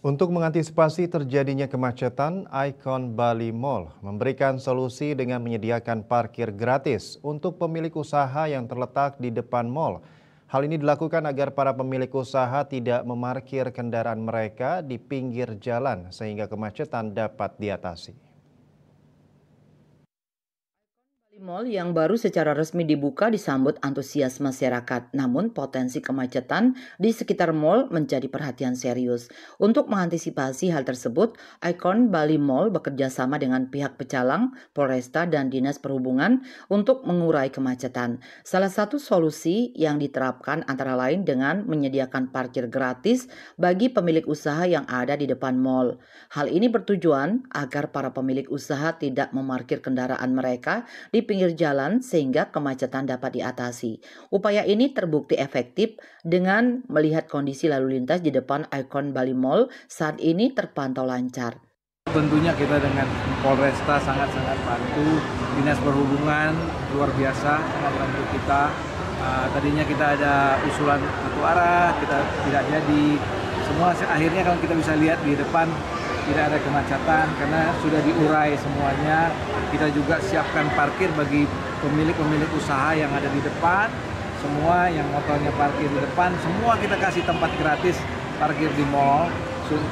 Untuk mengantisipasi terjadinya kemacetan, Icon Bali Mall memberikan solusi dengan menyediakan parkir gratis untuk pemilik usaha yang terletak di depan mall. Hal ini dilakukan agar para pemilik usaha tidak memarkir kendaraan mereka di pinggir jalan sehingga kemacetan dapat diatasi. Mall yang baru secara resmi dibuka disambut antusias masyarakat, namun potensi kemacetan di sekitar mall menjadi perhatian serius. Untuk mengantisipasi hal tersebut, Icon Bali Mall bekerja sama dengan pihak Pecalang, Polresta, dan Dinas Perhubungan untuk mengurai kemacetan. Salah satu solusi yang diterapkan antara lain dengan menyediakan parkir gratis bagi pemilik usaha yang ada di depan mall. Hal ini bertujuan agar para pemilik usaha tidak memarkir kendaraan mereka di pinggir jalan sehingga kemacetan dapat diatasi. Upaya ini terbukti efektif dengan melihat kondisi lalu lintas di depan Icon Bali Mall saat ini terpantau lancar. Tentunya kita dengan Polresta sangat-sangat bantu, Dinas Perhubungan luar biasa sangat bantu kita. Tadinya kita ada usulan satu arah, kita tidak jadi. Semua akhirnya kalau kita bisa lihat di depan tidak ada kemacetan karena sudah diurai semuanya. Kita juga siapkan parkir bagi pemilik-pemilik usaha yang ada di depan. Semua yang motornya parkir di depan, semua kita kasih tempat gratis parkir di mall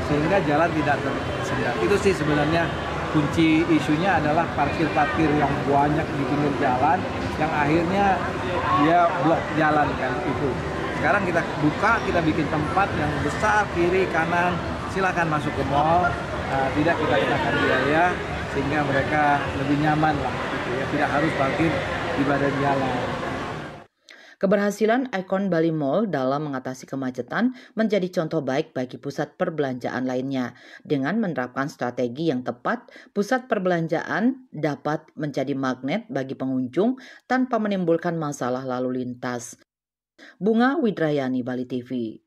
sehingga jalan tidak tersendat. Itu sih sebenarnya kunci isunya adalah parkir-parkir yang banyak di pinggir jalan yang akhirnya dia blok jalan kan itu. Sekarang kita buka, kita bikin tempat yang besar kiri kanan, silakan masuk ke mall, tidak kita kenakan biaya sehingga mereka lebih nyaman lah gitu ya, tidak harus parkir di badan jalan. Keberhasilan Icon Bali Mall dalam mengatasi kemacetan menjadi contoh baik bagi pusat perbelanjaan lainnya. Dengan menerapkan strategi yang tepat, pusat perbelanjaan dapat menjadi magnet bagi pengunjung tanpa menimbulkan masalah lalu lintas. Bunga Widrayani, Bali TV.